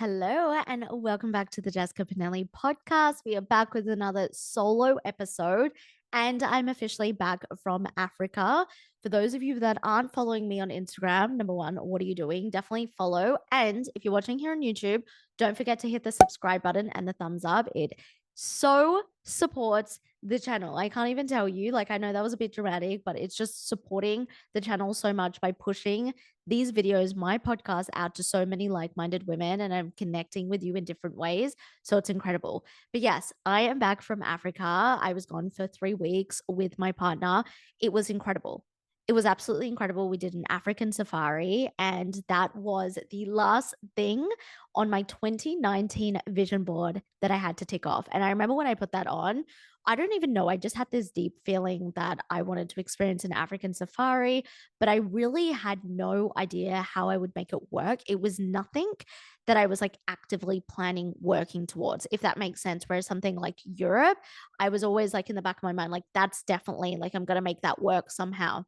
Hello, and welcome back to the Jessica Pinelli podcast. We are back with another solo episode, and I'm officially back from Africa. For those of you that aren't following me on Instagram, number one, what are you doing? Definitely follow. And if you're watching here on YouTube, don't forget to hit the subscribe button and the thumbs up. It so supports the channel. I can't even tell you. Like, I know that was a bit dramatic, but it's just supporting the channel so much by pushing these videos, my podcast, out to so many like minded women, and I'm connecting with you in different ways. So it's incredible. But yes, I am back from Africa. I was gone for 3 weeks with my partner. It was incredible. It was absolutely incredible. We did an African safari, and that was the last thing on my 2019 vision board that I had to tick off. And I remember when I put that on, I don't even know. I just had this deep feeling that I wanted to experience an African safari, but I really had no idea how I would make it work. It was nothing that I was like actively planning working towards, if that makes sense. Whereas something like Europe, I was always like in the back of my mind, like, that's definitely like, I'm going to make that work somehow.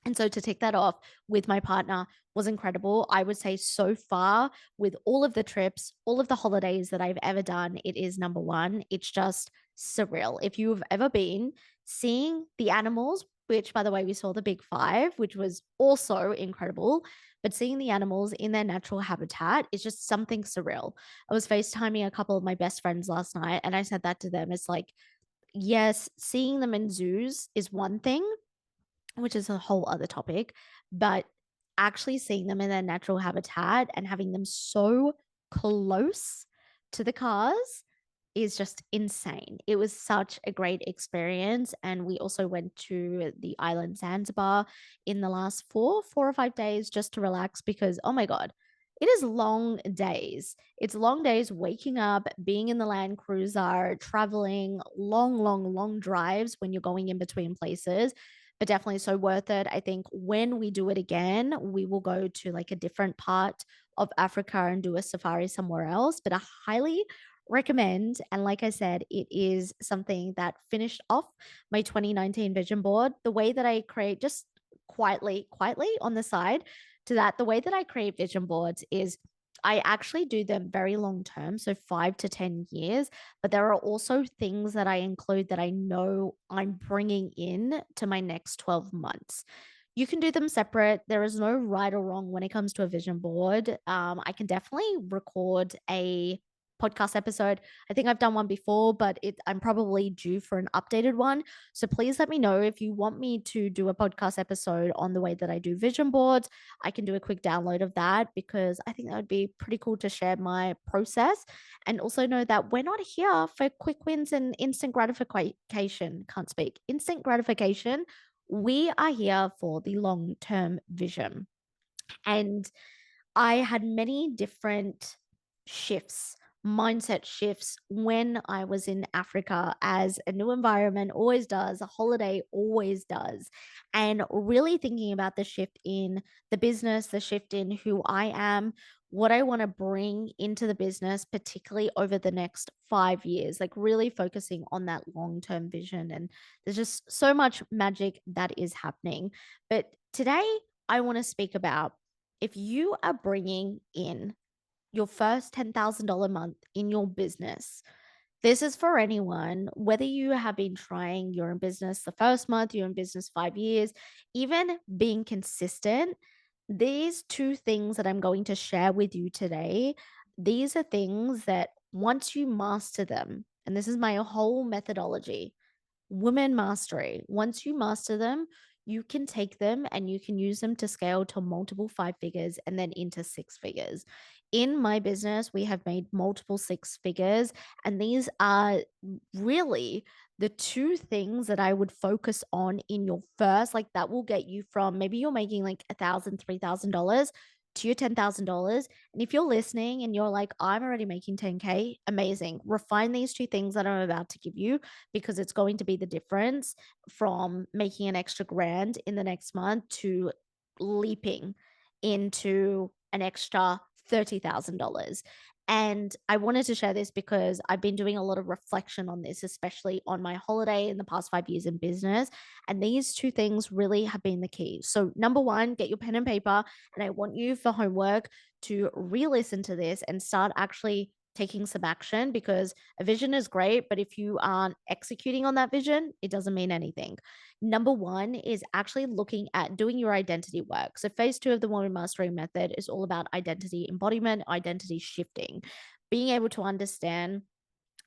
And so to take that off with my partner was incredible. I would say so far, with all of the trips, all of the holidays that I've ever done, it is number one. It's just surreal. If you've ever been seeing the animals, which by the way, we saw the big five, which was also incredible, but seeing the animals in their natural habitat is just something surreal. I was FaceTiming a couple of my best friends last night, and I said that to them. It's like, yes, seeing them in zoos is one thing, which is a whole other topic, but actually seeing them in their natural habitat and having them so close to the cars is just insane. It was such a great experience. And we also went to the island Zanzibar in the last four or 5 days just to relax because, oh my God, it is long days. It's long days waking up, being in the Land Cruiser, traveling long, long, long drives when you're going in between places, but definitely so worth it. I think when we do it again, we will go to like a different part of Africa and do a safari somewhere else. But I highly recommend. And like I said, it is something that finished off my 2019 vision board. The way that I create, just quietly on the side to that, the way that I create vision boards is I actually do them very long term, so 5 to 10 years. But there are also things that I include that I know I'm bringing in to my next 12 months. You can do them separate. There is no right or wrong when it comes to a vision board. I can definitely record a podcast episode. I think I've done one before, but I'm probably due for an updated one. So please let me know if you want me to do a podcast episode on the way that I do vision boards. I can do a quick download of that because I think that would be pretty cool to share my process, and also know that we're not here for quick wins and instant gratification. Can't speak. Instant gratification. We are here for the long term vision. And I had many different shifts, mindset shifts when I was in Africa, as a new environment always does, a holiday always does. And really thinking about the shift in the business, the shift in who I am, what I want to bring into the business, particularly over the next 5 years, like really focusing on that long term vision. And there's just so much magic that is happening. But today, I want to speak about, if you are bringing in your first $10,000 month in your business, this is for anyone, whether you have been trying, you're in business the first month, you're in business 5 years, even being consistent. These two things that I'm going to share with you today, these are things that once you master them, and this is my whole methodology, women mastery. Once you master them, you can take them and you can use them to scale to multiple 5 figures and then into 6 figures. In my business, we have made multiple 6 figures, and these are really the two things that I would focus on in your first, like that will get you from, maybe you're making like $1,000, $3,000 to your $10,000. And if you're listening and you're like, I'm already making 10K, amazing. Refine these two things that I'm about to give you, because it's going to be the difference from making an extra grand in the next month to leaping into an extra $30,000. And I wanted to share this because I've been doing a lot of reflection on this, especially on my holiday in the past 5 years in business. And these two things really have been the key. So, number one, get your pen and paper. And I want you for homework to re listen to this and start actually taking some action, because a vision is great, but if you aren't executing on that vision, it doesn't mean anything. Number one is actually looking at doing your identity work. So, phase two of the Woman Mastery Method is all about identity embodiment, identity shifting, being able to understand,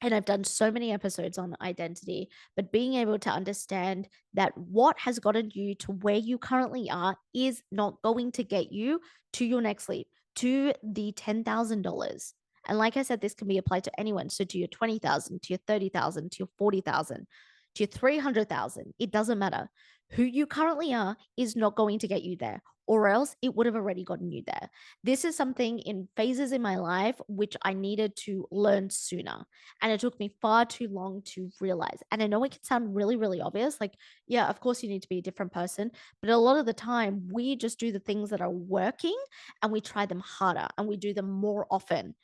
and I've done so many episodes on identity, but being able to understand that what has gotten you to where you currently are is not going to get you to your next leap, to the $10,000. And like I said, this can be applied to anyone. So to your 20,000, to your 30,000, to your 40,000, to your 300,000, it doesn't matter. Who you currently are is not going to get you there, or else it would have already gotten you there. This is something in phases in my life which I needed to learn sooner. And it took me far too long to realize. And I know it can sound really, really obvious. Like, yeah, of course you need to be a different person. But a lot of the time, we just do the things that are working and we try them harder and we do them more often.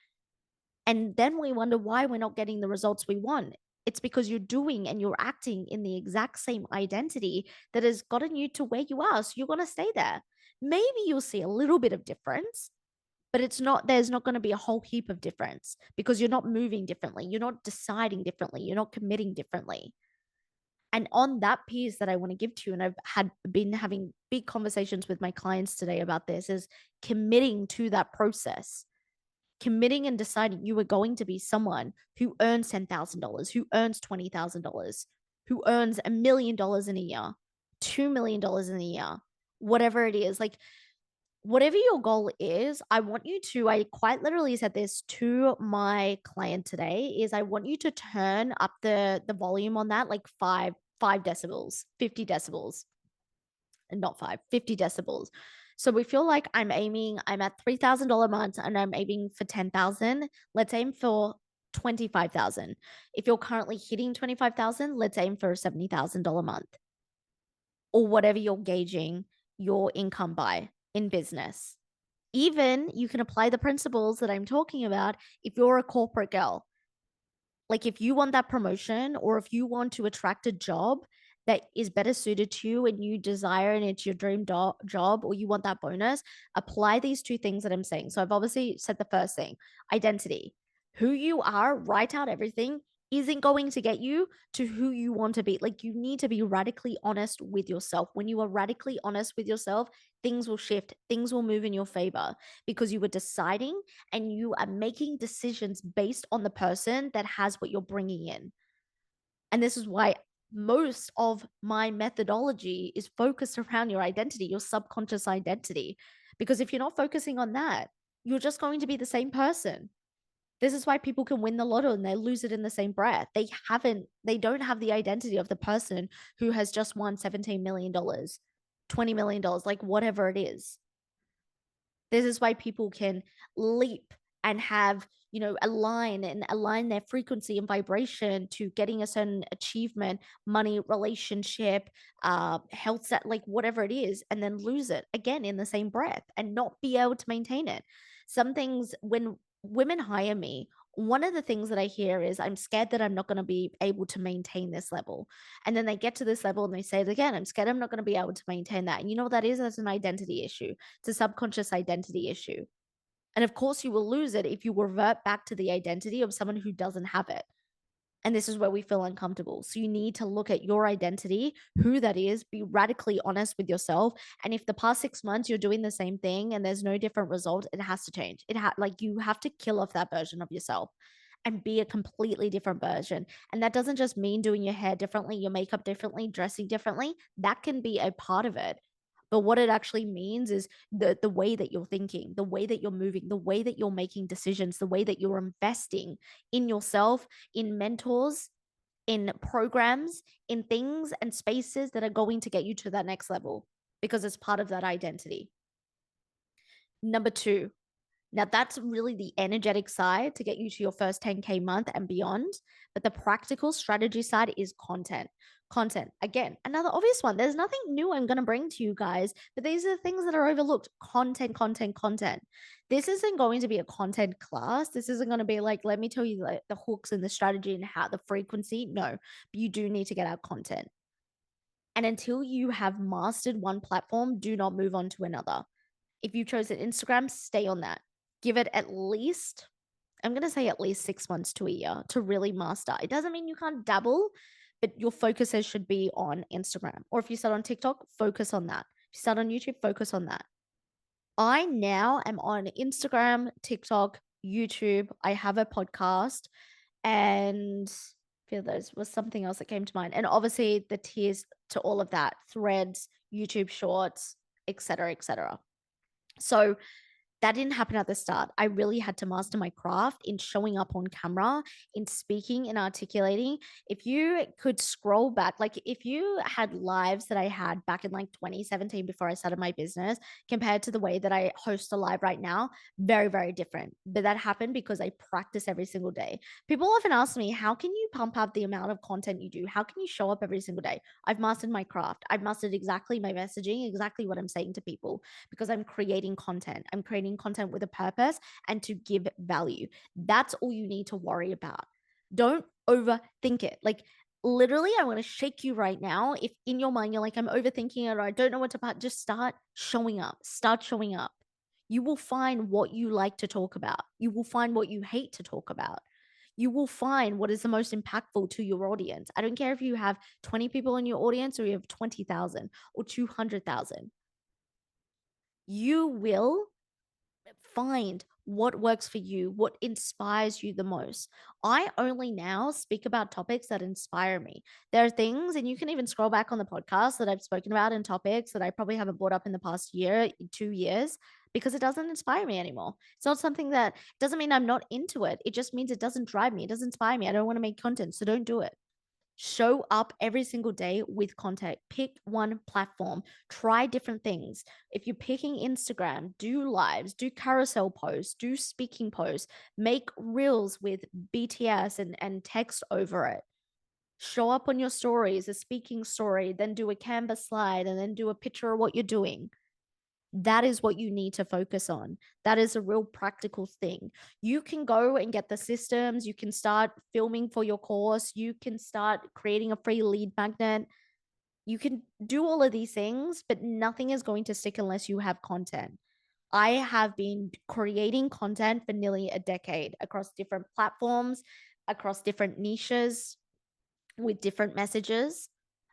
And then we wonder why we're not getting the results we want. It's because you're doing and you're acting in the exact same identity that has gotten you to where you are. So you're going to stay there. Maybe you'll see a little bit of difference, but there's not going to be a whole heap of difference because you're not moving differently, you're not deciding differently, you're not committing differently. And on that piece that I want to give to you, and I've been having big conversations with my clients today about this, is committing to that process, committing and deciding you are going to be someone who earns $10,000, who earns $20,000, who earns $1 million in a year, $2 million in a year, whatever it is. Like, whatever your goal is, I want you to, I quite literally said this to my client today, is I want you to turn up the volume on that, like five decibels, 50 decibels, and not 50 decibels. So we feel like I'm at $3,000 months and I'm aiming for 10,000. Let's aim for 25,000. If you're currently hitting 25,000, let's aim for a $70,000 month, or whatever you're gauging your income by in business. Even you can apply the principles that I'm talking about if you're a corporate girl. Like, if you want that promotion or if you want to attract a job that is better suited to you and you desire and it's your dream job, or you want that bonus, apply these two things that I'm saying. So I've obviously said the first thing, identity. Who you are, write out everything, isn't going to get you to who you want to be. Like, you need to be radically honest with yourself. When you are radically honest with yourself, things will shift, things will move in your favor, because you were deciding and you are making decisions based on the person that has what you're bringing in. And this is why most of my methodology is focused around your identity, your subconscious identity. Because if you're not focusing on that, you're just going to be the same person. This is why people can win the lotto and they lose it in the same breath. They don't have the identity of the person who has just won $17 million, $20 million, like whatever it is. This is why people can leap and have, align their frequency and vibration to getting a certain achievement, money, relationship, health set, like whatever it is, and then lose it again in the same breath and not be able to maintain it. Some things, when women hire me, one of the things that I hear is, I'm scared that I'm not going to be able to maintain this level. And then they get to this level and they say it again, I'm scared I'm not going to be able to maintain that. And you know what that is? That's an identity issue. It's a subconscious identity issue. And of course, you will lose it if you revert back to the identity of someone who doesn't have it. And this is where we feel uncomfortable. So you need to look at your identity, who that is, be radically honest with yourself. And if the past 6 months you're doing the same thing and there's no different result, it has to change. Like, you have to kill off that version of yourself and be a completely different version. And that doesn't just mean doing your hair differently, your makeup differently, dressing differently. That can be a part of it. But what it actually means is the way that you're thinking, the way that you're moving, the way that you're making decisions, the way that you're investing in yourself, in mentors, in programs, in things and spaces that are going to get you to that next level, because it's part of that identity. Number two, now that's really the energetic side to get you to your first 10K month and beyond. But the practical strategy side is content. Content, again, another obvious one. There's nothing new I'm going to bring to you guys, but these are the things that are overlooked. Content, content, content. This isn't going to be a content class. This isn't going to be like, let me tell you the hooks and the strategy and how the frequency. No, but you do need to get out content. And until you have mastered one platform, do not move on to another. If you've chosen Instagram, stay on that. give it at least, I'm going to say at least 6 months to a year to really master. It doesn't mean you can't dabble, but your focuses should be on Instagram. Or if you start on TikTok, focus on that. If you start on YouTube, focus on that. I now am on Instagram, TikTok, YouTube. I have a podcast, and I feel there was something else that came to mind. And obviously the tiers to all of that, threads, YouTube shorts, etc., etc. So that didn't happen at the start. I really had to master my craft in showing up on camera, in speaking and articulating. If you could scroll back, like if you had lives that I had back in like 2017 before I started my business compared to the way that I host a live right now, very, very different. But that happened because I practice every single day. People often ask me, how can you pump up the amount of content you do? How can you show up every single day? I've mastered my craft. I've mastered exactly my messaging, exactly what I'm saying to people because I'm creating content. I'm creating content with a purpose and to give value. That's all you need to worry about. Don't overthink it. Like, literally, I want to shake you right now. If in your mind you're like, I'm overthinking it or I don't know what to about, just start showing up. Start showing up. You will find what you like to talk about. You will find what you hate to talk about. You will find what is the most impactful to your audience. I don't care if you have 20 people in your audience or you have 20,000 or 200,000. You will find what works for you, what inspires you the most. I only now speak about topics that inspire me. There are things, and you can even scroll back on the podcast that I've spoken about and topics that I probably haven't brought up in the past year, 2 years, because it doesn't inspire me anymore. It's not something that doesn't mean I'm not into it. It just means it doesn't drive me. It doesn't inspire me. I don't want to make content. So don't do it. Show up every single day with content. Pick one platform, try different things. If you're picking Instagram, do lives, do carousel posts, do speaking posts, make reels with BTS and text over it. Show up on your stories, a speaking story, then do a Canvas slide, and then do a picture of what you're doing. That is what you need to focus on. That is a real practical thing. You can go and get the systems. You can start filming for your course. You can start creating a free lead magnet. You can do all of these things, but nothing is going to stick unless you have content. I have been creating content for nearly a decade across different platforms, across different niches, with different messages.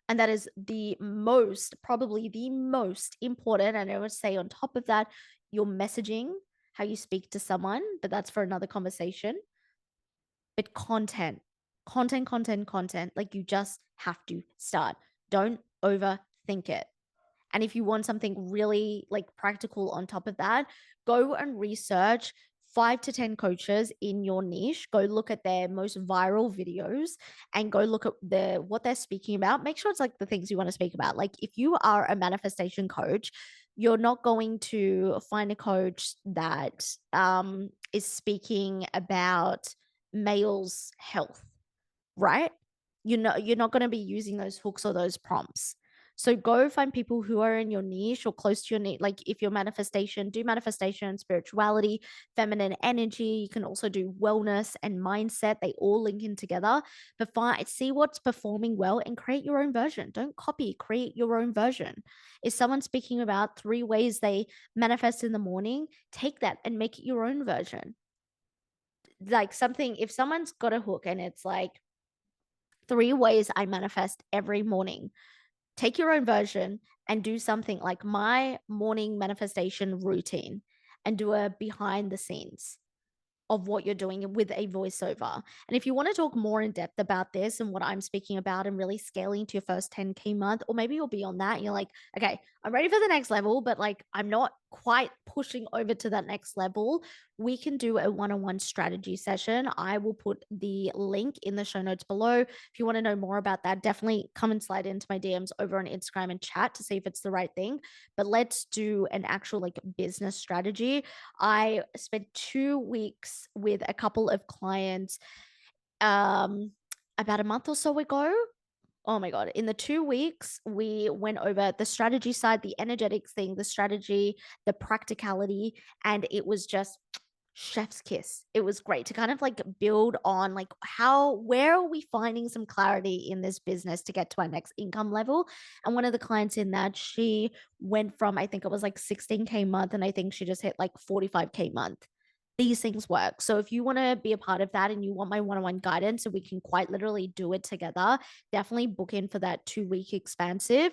And that is the most, probably the most important. And I would say, on top of that, your messaging, how you speak to someone, but that's for another conversation. But content, content, content, content. Like, you just have to start. Don't overthink it. And if you want something really like practical on top of that, go and research 5 to 10 coaches in your niche. Go look at their most viral videos and go look at what they're speaking about. Make sure it's like the things you want to speak about. Like, if you are a manifestation coach, you're not going to find a coach that is speaking about males' health, right? You're not going to be using those hooks or those prompts. So go find people who are in your niche or close to your niche. Like, if you're manifestation, do manifestation, spirituality, feminine energy. You can also do wellness and mindset. They all link in together. But see what's performing well and create your own version. Don't copy, create your own version. If someone's speaking about 3 ways they manifest in the morning, take that and make it your own version. Like, something, if someone's got a hook and it's like 3 ways I manifest every morning, take your own version and do something like my morning manifestation routine and do a behind the scenes of what you're doing with a voiceover. And if you want to talk more in depth about this and what I'm speaking about and really scaling to your first 10K month, or maybe you'll be on that and you're like, okay, I'm ready for the next level, but like I'm not quite pushing over to that next level, we can do a one-on-one strategy session. I will put the link in the show notes below. If you want to know more about that, definitely come and slide into my DMs over on Instagram and chat to see if it's the right thing. But let's do an actual like business strategy. I spent 2 weeks with a couple of clients about a month or so ago. Oh my God. In the 2 weeks, we went over the strategy side, the energetics thing, the strategy, the practicality, and it was just chef's kiss. It was great to kind of like build on like where are we finding some clarity in this business to get to our next income level. And one of the clients in that, she went from, I think it was like 16K month, and I think she just hit like 45K month. these things work. So if you want to be a part of that and you want my one-on-one guidance so we can quite literally do it together, definitely book in for that 2-week expansive.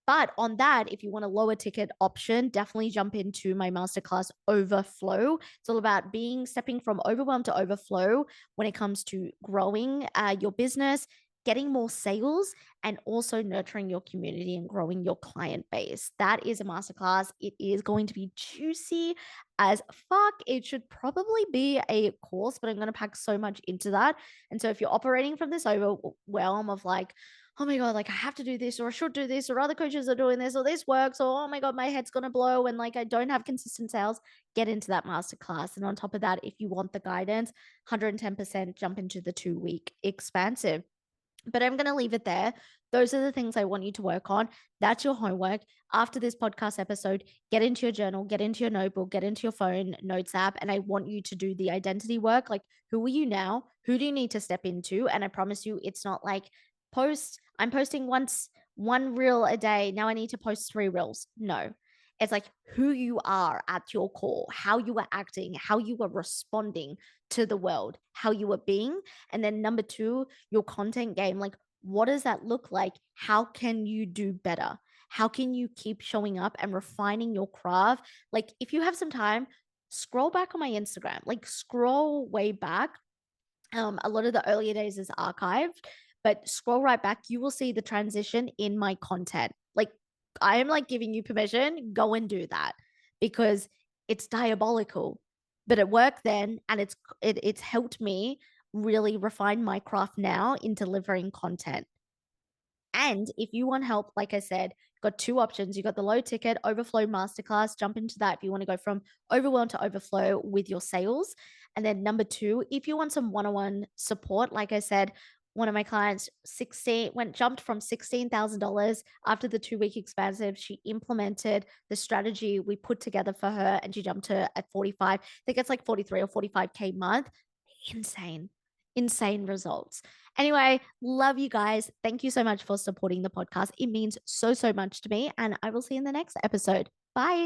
But on that, if you want a lower ticket option, definitely jump into my masterclass Overflow. It's all about stepping from overwhelm to overflow when it comes to growing your business, getting more sales, and also nurturing your community and growing your client base. That is a masterclass. It is going to be juicy as fuck. It should probably be a course, but I'm going to pack so much into that. And so if you're operating from this overwhelm of like, oh my God, like I have to do this, or I should do this, or other coaches are doing this, or this works, or oh my God, my head's going to blow and like I don't have consistent sales, get into that masterclass. And on top of that, if you want the guidance, 110% jump into the 2-week expansive. But I'm going to leave it there. Those are the things I want you to work on. That's your homework. After this podcast episode, get into your journal, get into your notebook, get into your phone notes app. And I want you to do the identity work. Like, who are you now? Who do you need to step into? And I promise you, it's not like I'm posting one reel a day. Now I need to post 3 reels. No, it's like who you are at your core, how you are acting, how you are responding to the world, how you are being. And then number 2, your content game. Like, what does that look like? How can you do better? How can you keep showing up and refining your craft? Like, if you have some time, scroll back on my Instagram, like, scroll way back. A lot of the earlier days is archived, but scroll right back. You will see the transition in my content. Like, I am like giving you permission, go and do that because it's diabolical. But it worked then, and it's helped me really refine my craft now in delivering content. And if you want help, like I said, got 2 options. You got the low ticket overflow masterclass. Jump into that if you want to go from overwhelm to overflow with your sales. And then number 2, if you want some one-on-one support, like I said, one of my clients jumped from $16,000 after the 2-week expansive. She implemented the strategy we put together for her and she jumped to at 45. I think it's like 43 or 45K month. Insane, insane results. Anyway, love you guys. Thank you so much for supporting the podcast. It means so, so much to me. And I will see you in the next episode. Bye.